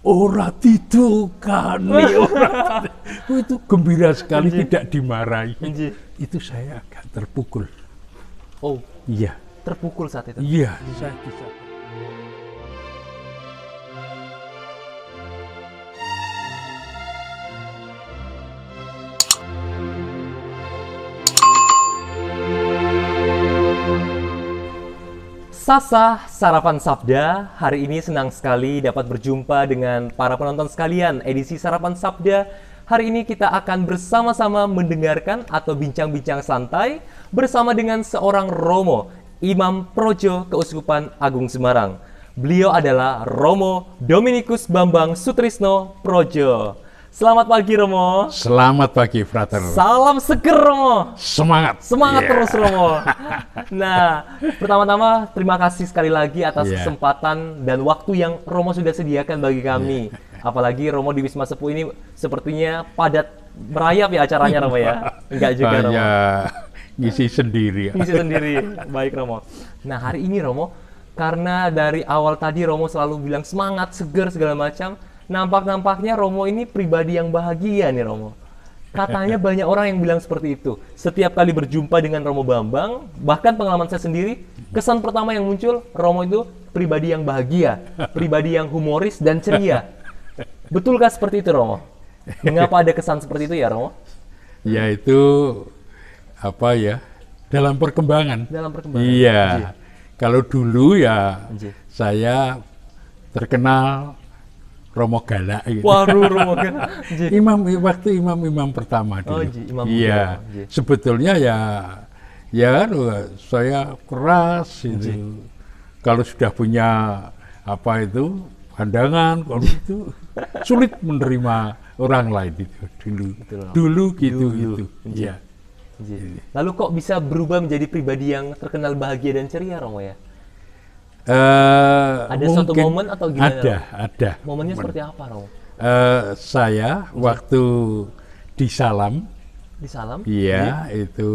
ora didukani, itu gembira sekali, tidak dimarahi. Itu saya agak terpukul. Oh, Iya, terpukul saat itu. iya, saya bisa. Sasa Sarapan Sabda, hari ini senang sekali dapat berjumpa dengan para penonton sekalian. Edisi Sarapan Sabda, hari ini kita akan bersama-sama mendengarkan atau bincang-bincang santai bersama dengan seorang Romo, Imam Projo Keuskupan Agung Semarang. Beliau adalah Romo Dominikus Bambang Sutrisno Projo. Selamat pagi Romo. Selamat pagi, Frater. Salam seger Romo. Semangat. Semangat terus Romo. Nah, pertama-tama terima kasih sekali lagi atas kesempatan dan waktu yang Romo sudah sediakan bagi kami. Apalagi Romo di Wisma Sepuh ini sepertinya padat merayap ya acaranya Romo ya. Enggak juga Romo. Ngisi sendiri. Ngisi sendiri. Baik Romo. Nah, hari ini Romo, karena dari awal tadi Romo selalu bilang semangat, seger segala macam, nampak-nampaknya Romo ini pribadi yang bahagia nih Romo. Katanya banyak orang yang bilang seperti itu. Setiap kali berjumpa dengan Romo Bambang, bahkan pengalaman saya sendiri, kesan pertama yang muncul, Romo itu pribadi yang bahagia, pribadi yang humoris dan ceria. Betulkah seperti itu Romo? Mengapa ada kesan seperti itu ya Romo? Ya itu apa ya? Dalam perkembangan. Dalam perkembangan. Iya. Kalau dulu ya saya terkenal Romo galak gitu. Waduh, Romo galak. Waktu imam pertama dulu. Imam iya. Sebetulnya ya saya keras itu. Kalau sudah punya apa itu pandangan, kalau itu sulit menerima orang lain itu dulu gitu. Iya. Lalu kok bisa berubah menjadi pribadi yang terkenal bahagia dan ceria Romo ya? Ada suatu momen atau gimana? Ada. Momennya seperti apa, Romo? Saya waktu di Salam. Di Salam? Iya, itu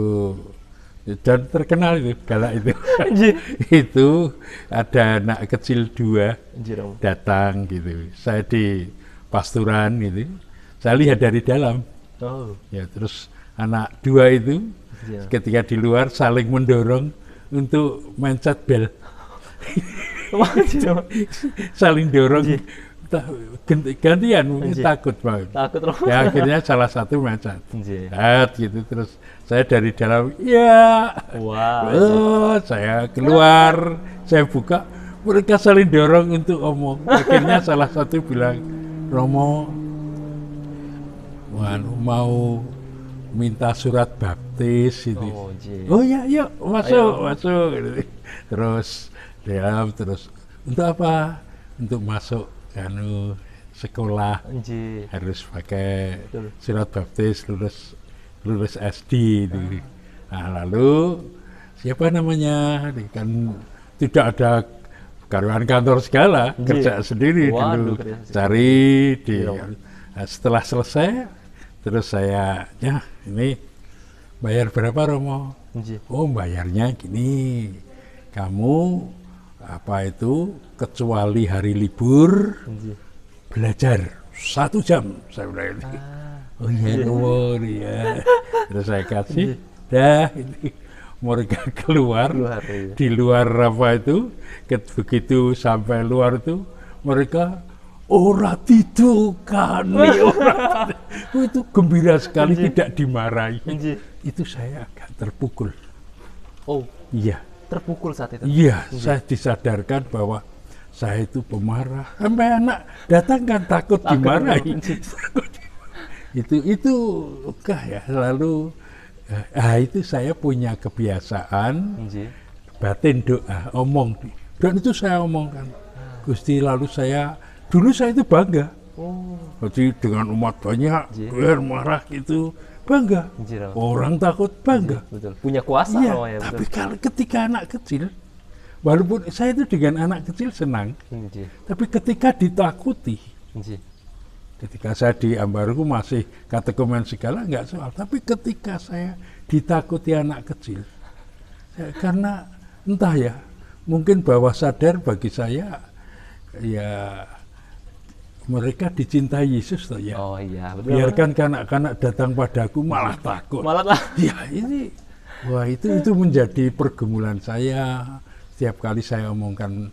dan terkenal itu galak itu. Itu ada anak kecil 2 datang gitu. Saya di pasturan gitu. Saya lihat dari dalam. Oh. Ya, terus anak 2 itu ketika di luar saling mendorong untuk mencet bel. Saling dorong, gantian, takut banget. Ya akhirnya salah satu mencet, gitu. Terus saya dari dalam, saya keluar, saya buka, mereka saling dorong untuk omong. Akhirnya salah satu bilang, Romo, mau minta surat baptis itu. Oh ya, yuk masuk. Terus untuk apa? Untuk masuk sekolah harus pakai surat baptis, lulus SD itu. Nah, lalu siapa namanya? Kan tidak ada karyawan kantor segala, kerja sendiri dulu. Cari setelah selesai terus saya ini bayar berapa Romo? Oh, bayarnya gini. Kamu kecuali hari libur belajar 1 jam, saya bilang. Oh iya, terus saya kasih ini mereka keluar di luar begitu sampai luar itu mereka ora didukani, itu gembira sekali, tidak dimarahi. Itu saya agak terpukul. Oh iya. Terpukul saat itu? Iya, saya disadarkan bahwa saya itu pemarah. Sampai anak datang kan takut dimarahi. itu ya. Lalu itu saya punya kebiasaan batin doa, omong. Dan itu saya omongkan. Gusti, lalu dulu saya itu bangga. Jadi dengan umat banyak, biar marah gitu. Bangga, orang takut bangga. Betul. Punya kuasa ya. Tapi kalau ketika anak kecil, walaupun saya itu dengan anak kecil senang, tapi ketika ditakuti, ketika saya di Ambarku masih katekumen segala nggak soal, tapi ketika saya ditakuti anak kecil, karena entah ya, mungkin bawah sadar bagi saya ya mereka dicintai Yesus toh ya. Oh iya, betul. Biarkan kanak-kanak datang padaku malah takut. Malah Ya ini, wah itu menjadi pergumulan saya. Setiap kali saya omongkan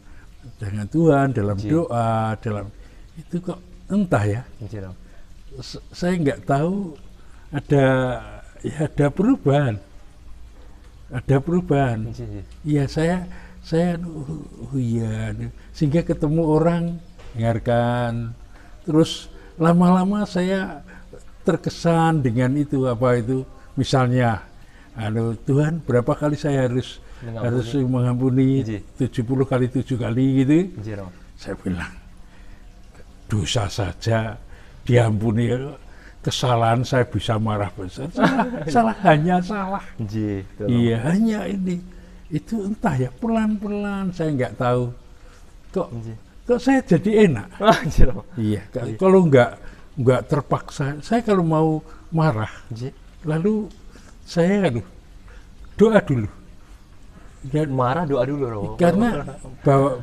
dengan Tuhan dalam doa, dalam itu kok entah ya. Saya nggak tahu ada perubahan. Ada perubahan. Iya saya iya, sehingga ketemu orang dengarkan, terus lama-lama saya terkesan dengan itu misalnya Tuhan berapa kali saya harus mengampuni 70 kali 7 kali gitu. Saya bilang dosa saja diampuni, kesalahan saya bisa marah besar, hanya salah. Iya, hanya ini. Itu entah ya, pelan-pelan saya nggak tahu kok saya jadi enak. Iya, kalau nggak terpaksa, saya kalau mau marah, lalu saya doa dulu. Dan marah doa dulu, karena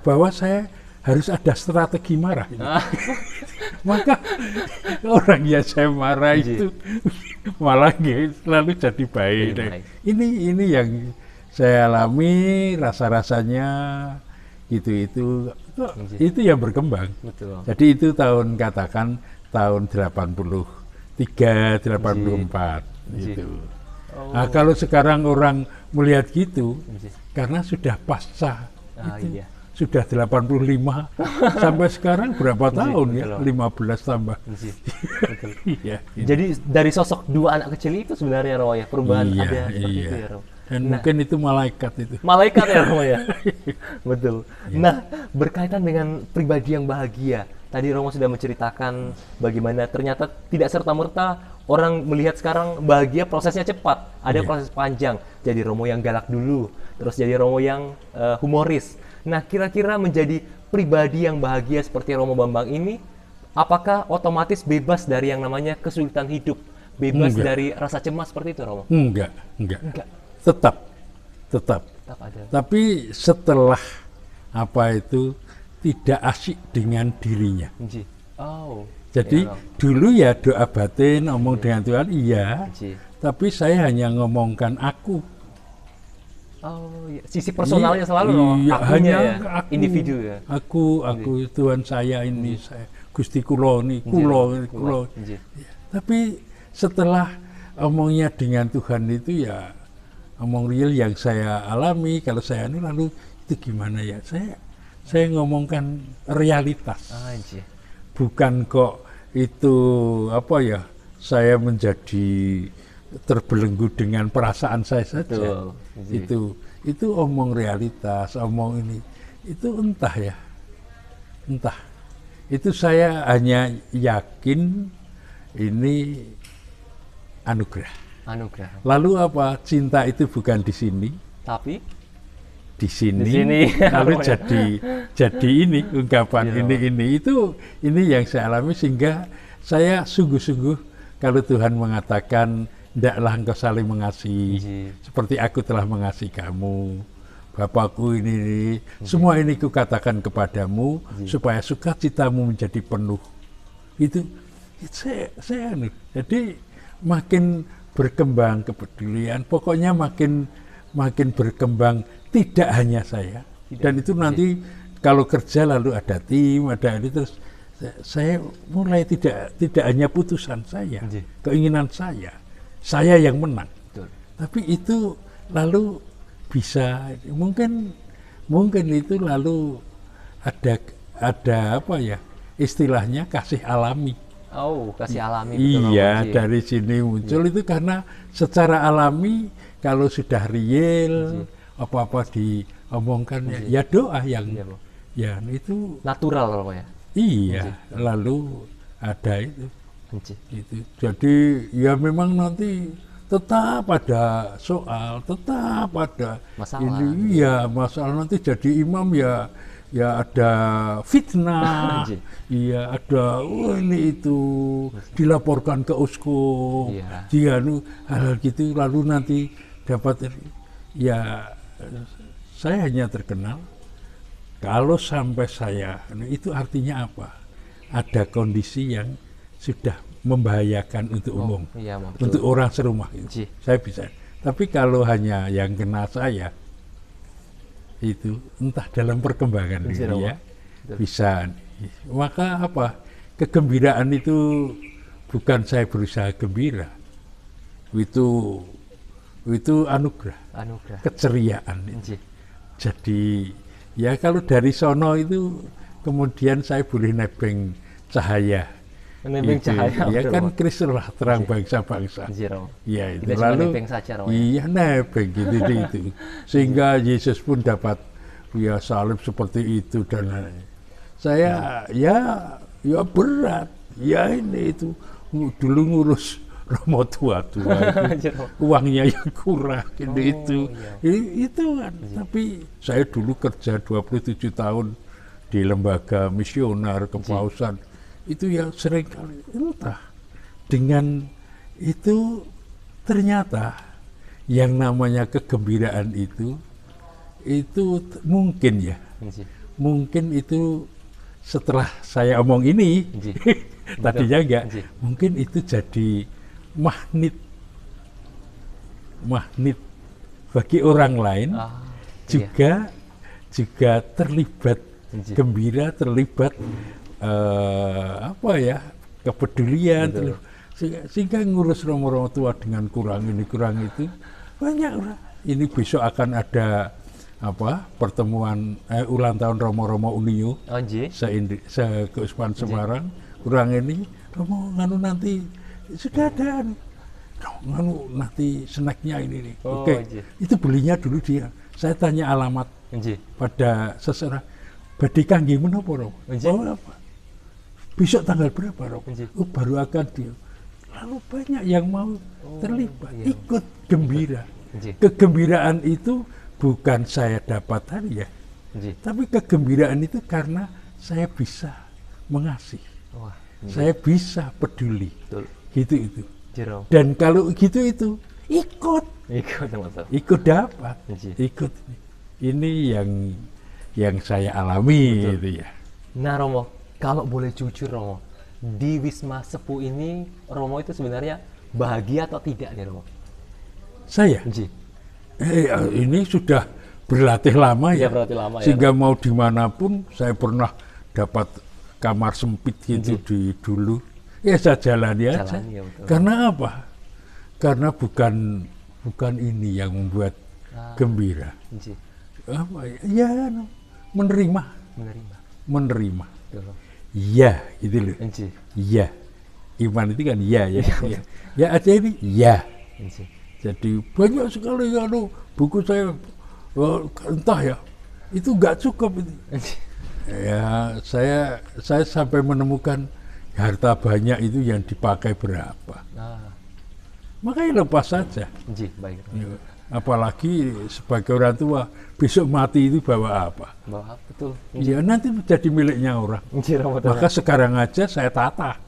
bahwa saya harus ada strategi marah. Maka orang yang saya marah itu malah lalu jadi baik. Ini yang saya alami, rasa-rasanya itu yang berkembang. Betul. Jadi itu katakan tahun 83, 84 gitu. Nah, kalau sekarang orang melihat gitu, karena sudah pasca itu, sudah 85 sampai sekarang berapa tahun ya? 15 tambah. Iya. Jadi dari sosok dua anak kecil itu sebenarnya Romo ya, perubahan ada seperti itu ya Romo. Dan mungkin itu malaikat itu. Malaikat ya Romo ya. Betul. Nah, berkaitan dengan pribadi yang bahagia. Tadi Romo sudah menceritakan bagaimana ternyata tidak serta-merta orang melihat sekarang bahagia prosesnya cepat. Ada proses panjang. Jadi Romo yang galak dulu, terus jadi Romo yang humoris. Nah, kira-kira menjadi pribadi yang bahagia seperti Romo Bambang ini, apakah otomatis bebas dari yang namanya kesulitan hidup? Bebas dari rasa cemas seperti itu Romo? Enggak. Tetap ada. Tapi setelah tidak asyik dengan dirinya. Jadi dulu ya doa batin, omong dengan Tuhan, iya. Tapi saya hanya ngomongkan aku. Sisi personalnya selalu hanya ya? Aku, individu ya. Aku Tuhan saya ini, saya Gusti kulo ini, kulo. Tapi setelah omongnya dengan Tuhan itu ya omong real yang saya alami, kalau saya ini lalu itu gimana ya, saya ngomongkan realitas. Bukan kok itu saya menjadi terbelenggu dengan perasaan saya saja. Itu omong realitas, omong ini itu entah itu saya hanya yakin ini anugerah. Lalu cinta itu bukan di sini, tapi di sini. Lalu jadi ini ungkapan ini yang saya alami, sehingga saya sungguh-sungguh kalau Tuhan mengatakan ndaklah engkau saling mengasihi seperti aku telah mengasihi kamu, Bapakku ini semua ini kukatakan kepadamu supaya sukacitamu menjadi penuh. Itu saya jadi makin berkembang kepedulian, pokoknya makin berkembang, tidak hanya saya. Dan itu nanti kalau kerja lalu ada tim, ada ini, terus saya mulai tidak hanya putusan saya, keinginan saya yang menang. Tapi itu lalu bisa mungkin itu lalu ada istilahnya kasih alami. Kasih alami. Iya, dari sini muncul itu karena secara alami kalau sudah real apa-apa diomongkan ya doa yang ya itu natural Romo ya. Iya, lalu ada itu. Jadi ya memang nanti tetap ada soal, tetap ada masalah. Masalah nanti jadi imam ya ada fitnah, iya ada ini itu dilaporkan ke uskup, hal gitu, lalu nanti dapat saya hanya terkenal kalau sampai saya itu artinya apa? ada kondisi yang sudah membahayakan untuk umum, iya, untuk orang serumah itu. Ji. Saya bisa. Tapi kalau hanya yang kena saya, itu entah dalam perkembangan Ji, ini ya, bisa. Maka apa? Kegembiraan itu bukan saya berusaha gembira, itu anugerah, keceriaan. Jadi ya kalau dari sono itu kemudian saya boleh nebeng cahaya. Nebeng cahaya. Ya kan Kristus lah terang bangsa-bangsa. Ya itu lalu saja, iya nebeng gitu. Sehingga Yesus pun dapat ya salib seperti itu dan saya ya berat. Ya ini itu dulu ngurus Romo tua-tua itu uangnya yang kurang gitu itu kan. Tapi saya dulu kerja 27 tahun di lembaga misioner kepausan itu ya sering kali entah dengan itu ternyata yang namanya kegembiraan itu mungkin ya mungkin itu setelah saya omong ini tadinya enggak mungkin itu jadi magnet bagi orang lain juga terlibat gembira, terlibat kepedulian, sehingga ngurus romo-romo tua dengan kurang ini kurang itu banyak orang. Ini besok akan ada pertemuan ulang tahun romo-romo Unio se-Keuskupan Semarang. Kurang ini romo nanti sudah ada nanti snacknya ini nih. Oke. Itu belinya dulu dia. Saya tanya alamat pada seseorang. Badhe kangge menapa, Romo? Apa? Besok tanggal berapa, Romo? Baru akan dia. Lalu banyak yang mau terlibat, ikut gembira. Kegembiraan itu bukan saya dapatkan ya, tapi kegembiraan itu karena saya bisa mengasihi, saya bisa peduli. Gitu itu. Dan kalau gitu itu ikut dapat, ikut. Ini yang saya alami itu ya. Nah Romo, kalau boleh jujur Romo, di Wisma Sepuh ini Romo itu sebenarnya bahagia atau tidak nih Romo? Saya? Ini sudah berlatih lama ya, sehingga mau dimanapun saya pernah dapat kamar sempit gitu di dulu. Ya saya jalani aja. Karena apa? Karena bukan ini yang membuat gembira. Ya menerima. Ya gitu loh. Ya. Iman itu kan ya. Ya aja ini ya. Jadi banyak sekali buku saya entah ya. Itu nggak cukup itu. Ya saya sampai menemukan harta banyak itu yang dipakai berapa. Makanya lepas saja. Baik. Apalagi sebagai orang tua, besok mati itu bawa apa? Betul. Ya nanti menjadi miliknya orang. Maka sekarang aja saya tata.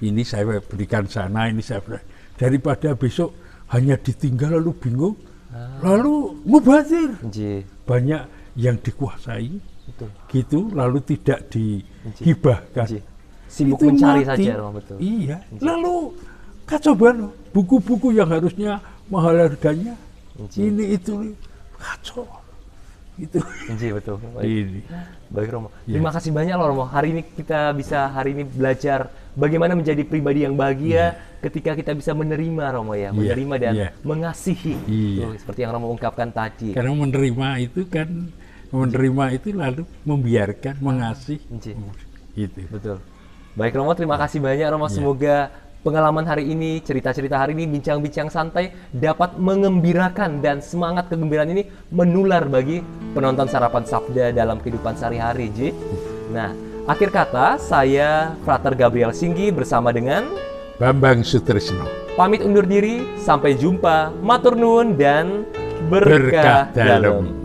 Ini saya berikan sana, ini saya berikan. Daripada besok hanya ditinggal lalu bingung, lalu mubazir. Banyak yang dikuasai, gitu, lalu tidak dihibahkan. Sibuk itu mencari mati. Saja, betul. Iya. Lalu kacau balau. Buku-buku yang harusnya mahal harganya, ini itu kacau. Itu. Betul. Baik Romo. Terima kasih banyak loh Romo. Hari ini kita bisa belajar bagaimana menjadi pribadi yang bahagia ketika kita bisa menerima Romo ya, menerima dan mengasihi. Seperti yang Romo ungkapkan tadi. Karena menerima itu lalu membiarkan mengasihi. Gitu. Betul. Baik Romo, terima kasih banyak Romo. Semoga pengalaman hari ini, cerita-cerita hari ini, bincang-bincang santai dapat mengembirakan dan semangat kegembiraan ini menular bagi penonton Sarapan Sabda dalam kehidupan sehari-hari. Nah, akhir kata saya Frater Gabriel Singgi bersama dengan Bambang Sutrisno. Pamit undur diri, sampai jumpa, matur nuwun dan berkah dalam.